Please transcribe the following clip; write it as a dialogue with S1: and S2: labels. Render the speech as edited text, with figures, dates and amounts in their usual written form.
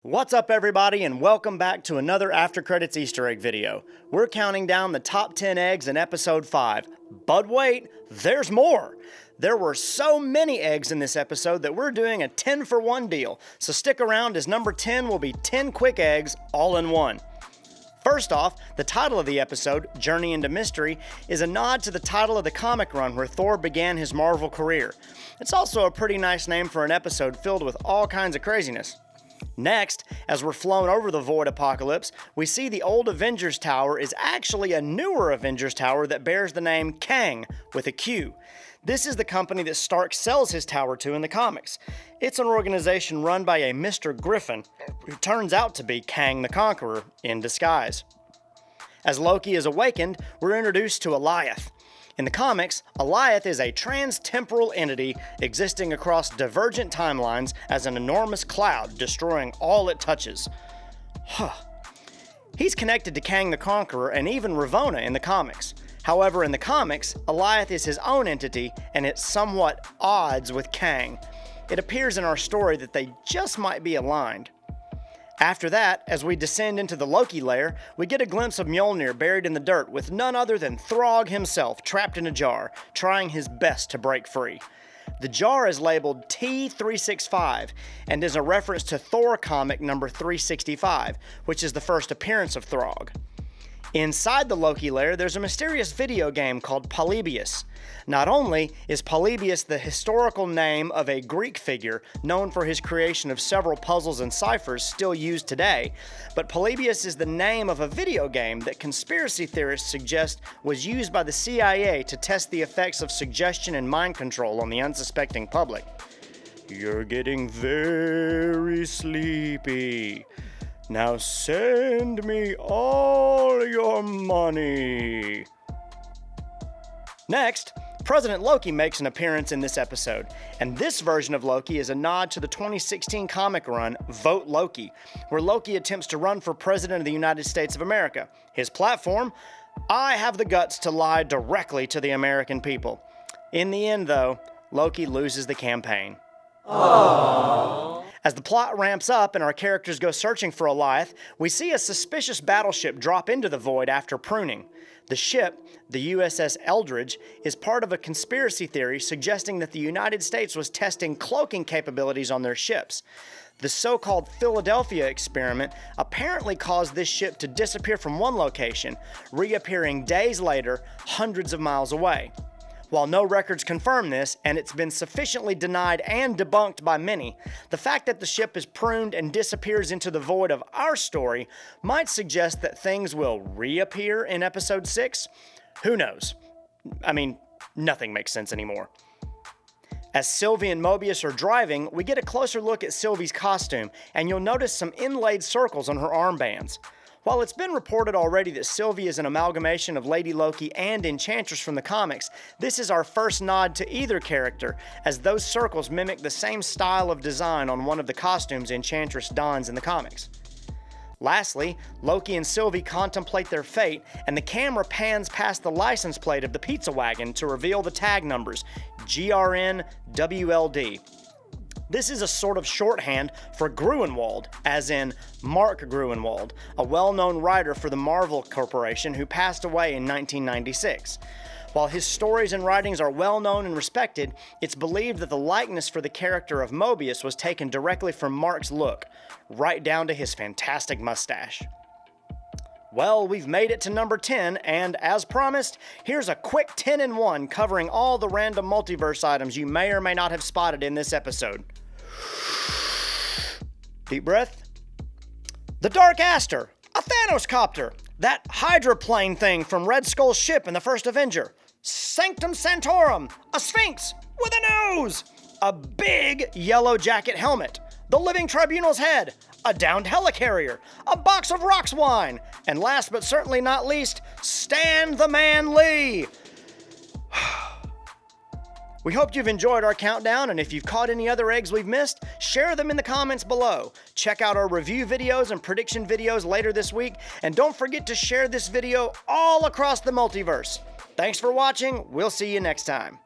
S1: What's up everybody, and welcome back to another After Credits Easter egg video. We're counting down the top 10 eggs in episode 5. But wait, there's more! There were so many eggs in this episode that we're doing a 10 for 1 deal, so stick around as number 10 will be 10 quick eggs all in one. First off, the title of the episode, Journey into Mystery, is a nod to the title of the comic run where Thor began his Marvel career. It's also a pretty nice name for an episode filled with all kinds of craziness. Next, as we're flown over the Void Apocalypse, we see the old Avengers Tower is actually a newer Avengers Tower that bears the name Kang with a Q. This is the company that Stark sells his tower to in the comics. It's an organization run by a Mr. Griffin, who turns out to be Kang the Conqueror in disguise. As Loki is awakened, we're introduced to Alioth. In the comics, Alioth is a trans-temporal entity existing across divergent timelines as an enormous cloud, destroying all it touches. He's connected to Kang the Conqueror and even Ravonna in the comics. However, in the comics, Alioth is his own entity and it's somewhat odds with Kang. It appears in our story that they just might be aligned. After that, as we descend into the Loki lair, we get a glimpse of Mjolnir buried in the dirt with none other than Throg himself trapped in a jar, trying his best to break free. The jar is labeled T365 and is a reference to Thor comic number 365, which is the first appearance of Throg. Inside the Loki lair, there's a mysterious video game called Polybius. Not only is Polybius the historical name of a Greek figure known for his creation of several puzzles and ciphers still used today, but Polybius is the name of a video game that conspiracy theorists suggest was used by the CIA to test the effects of suggestion and mind control on the unsuspecting public. You're getting very sleepy. Now send me all your money. Next, President Loki makes an appearance in this episode, and this version of Loki is a nod to the 2016 comic run Vote Loki, where Loki attempts to run for President of the United States of America. His platform? I have the guts to lie directly to the American people. In the end, though, Loki loses the campaign. Aww. As the plot ramps up and our characters go searching for Alioth, we see a suspicious battleship drop into the void after pruning. The ship, the USS Eldridge, is part of a conspiracy theory suggesting that the United States was testing cloaking capabilities on their ships. The so-called Philadelphia experiment apparently caused this ship to disappear from one location, reappearing days later, hundreds of miles away. While no records confirm this, and it's been sufficiently denied and debunked by many, the fact that the ship is pruned and disappears into the void of our story might suggest that things will reappear in episode 6. Who knows? I mean, nothing makes sense anymore. As Sylvie and Mobius are driving, we get a closer look at Sylvie's costume, and you'll notice some inlaid circles on her armbands. While it's been reported already that Sylvie is an amalgamation of Lady Loki and Enchantress from the comics, this is our first nod to either character, as those circles mimic the same style of design on one of the costumes Enchantress dons in the comics. Lastly, Loki and Sylvie contemplate their fate, and the camera pans past the license plate of the pizza wagon to reveal the tag numbers, GRNWLD. This is a sort of shorthand for Gruenwald, as in Mark Gruenwald, a well-known writer for the Marvel Corporation who passed away in 1996. While his stories and writings are well-known and respected, it's believed that the likeness for the character of Mobius was taken directly from Mark's look, right down to his fantastic mustache. Well, we've made it to number 10, and as promised, here's a quick 10 in 1 covering all the random multiverse items you may or may not have spotted in this episode. Deep breath. The Dark Aster, a Thanos copter, that hydroplane thing from Red Skull's ship in the first Avenger, Sanctum Sanctorum, a Sphinx with a nose, a big yellow jacket helmet, the Living Tribunal's head, a downed helicarrier, a box of rocks wine, and last but certainly not least, Stan the Man Lee. We hope you've enjoyed our countdown, and if you've caught any other eggs we've missed, share them in the comments below. Check out our review videos and prediction videos later this week, and don't forget to share this video all across the multiverse. Thanks for watching. We'll see you next time.